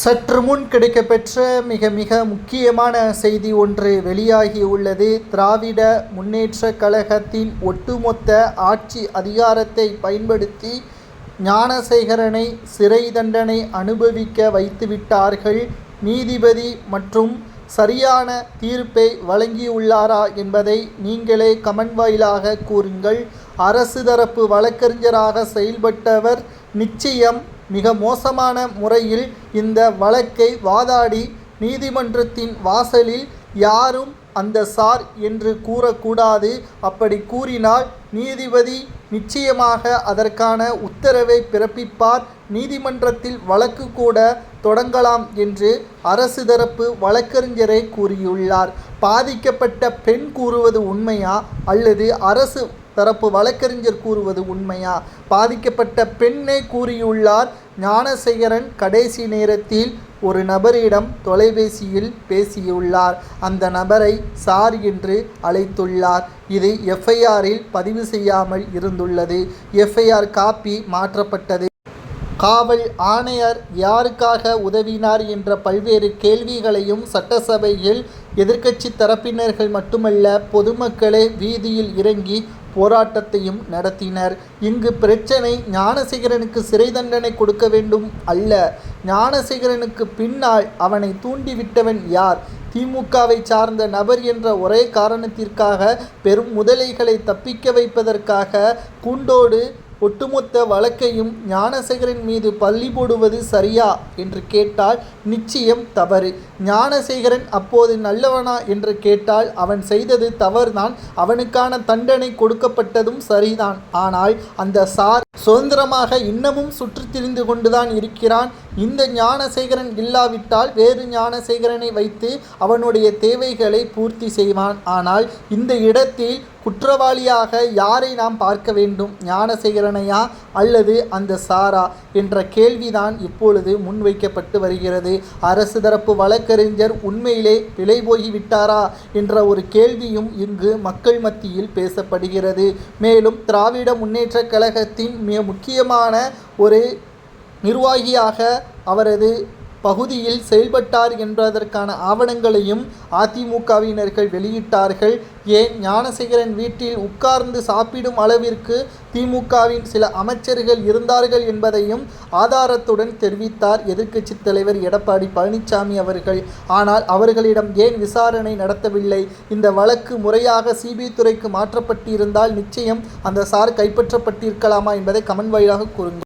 சற்று முன் கிடைக்கப்பெற்ற மிக மிக முக்கியமான செய்தி ஒன்று வெளியாகியுள்ளது. திராவிட முன்னேற்றக் கழகத்தின் ஒட்டுமொத்த ஆட்சி அதிகாரத்தை பயன்படுத்தி ஞானசேகரனை சிறை தண்டனை அனுபவிக்க வைத்துவிட்டார்கள். நீதிபதி மற்றும் சரியான தீர்ப்பை வழங்கியுள்ளாரா என்பதை நீங்களே கமெண்ட் வாயிலாக கூறுங்கள். அரசு தரப்பு வழக்கறிஞராக செயல்பட்டவர் நிச்சயம் மிக மோசமான முறையில் இந்த வழக்கை வாதாடி நீதிமன்றத்தின் வாசலில் யாரும் அந்த சார் என்று கூறக்கூடாது. அப்படி கூறினால் நீதிபதி நிச்சயமாக அதற்கான உத்தரவை பிறப்பிப்பார். நீதிமன்றத்தில் வழக்கு கூட தொடங்கலாம் என்று அரசு தரப்பு வழக்கறிஞரை கூறியுள்ளார். பாதிக்கப்பட்ட பெண் கூறுவது உண்மையா அல்லது அரசு தரப்பு வழக்கறிஞர் கூறுவது உண்மையா? பாதிக்கப்பட்ட பெண்ணை கூறியுள்ளார். ஞானசேகரன் கடைசி நேரத்தில் ஒரு நபரிடம் தொலைபேசியில் பேசியுள்ளார். அந்த நபரை சார் என்று அழைத்துள்ளார். இது எஃப்ஐஆரில் பதிவு செய்யாமல் இருந்துள்ளது. எஃப்ஐஆர் காப்பி மாற்றப்பட்டது. காவல் ஆணையர் யாருக்காக உதவினார் என்ற பல்வேறு கேள்விகளையும் சட்டசபையில் எதிர்க்கட்சி தரப்பினர்கள் மட்டுமல்ல பொதுமக்களே வீதியில் இறங்கி போராட்டத்தையும் நடத்தினர். இங்கு பிரச்சனை ஞானசேகரனுக்கு சிறை தண்டனை கொடுக்க வேண்டும் அல்ல. ஞானசேகரனுக்கு பின்னால் அவனை தூண்டிவிட்டவன் யார்? திமுகவை சார்ந்த நபர் என்ற ஒரே காரணத்திற்காக பெரும் முதலைகளை தப்பிக்க வைப்பதற்காக கூண்டோடு ஒட்டுமொத்த வழக்கையும் ஞானசேகரன் மீது பள்ளி போடுவது சரியா என்று கேட்டால் நிச்சயம் தவறு. ஞானசேகரன் அப்போது நல்லவனா என்று கேட்டால் அவன் செய்தது தவறுதான். அவனுக்கான தண்டனை கொடுக்கப்பட்டதும் சரிதான். ஆனால் அந்த சார் சுதந்திரமாக இன்னமும் சுற்றி திரிந்து கொண்டுதான் இருக்கிறான். இந்த ஞானசேகரன் இல்லாவிட்டால் வேறு ஞானசேகரனை வைத்து அவனுடைய தேவைகளை பூர்த்தி செய்வான். ஆனால் இந்த இடத்தில் குற்றவாளியாக யாரை நாம் பார்க்க வேண்டும்? ஞானசேகரனையா அல்லது அந்த சாரா என்ற கேள்விதான் இப்பொழுது முன்வைக்கப்பட்டு வருகிறது. அரசு தரப்பு வழக்கறிஞர் உண்மையிலே விலை போய்விட்டாரா என்ற ஒரு கேள்வியும் இங்கு மக்கள் மத்தியில் பேசப்படுகிறது. மேலும் திராவிட முன்னேற்றக் கழகத்தின் மிக முக்கியமான ஒரு நிர்வாகியாக அவரது பகுதியில் செயல்பட்டார் என்பதற்கான ஆவணங்களையும் அதிமுகவினர்கள் வெளியிட்டார்கள். ஏன் ஞானசேகரன் வீட்டில் உட்கார்ந்து சாப்பிடும் அளவிற்கு திமுகவின் சில அமைச்சர்கள் இருந்தார்கள் என்பதையும் ஆதாரத்துடன் தெரிவித்தார் எதிர்க்கட்சித் தலைவர் எடப்பாடி பழனிசாமி அவர்கள். ஆனால் அவர்களிடம் ஏன் விசாரணை நடத்தவில்லை? இந்த வழக்கு முறையாக சிபிஐ துறைக்கு மாற்றப்பட்டிருந்தால் நிச்சயம் அந்த சார் கைப்பற்றப்பட்டிருக்கலாமா என்பதை கமெண்ட் வாயிலாக கூறுங்கள்.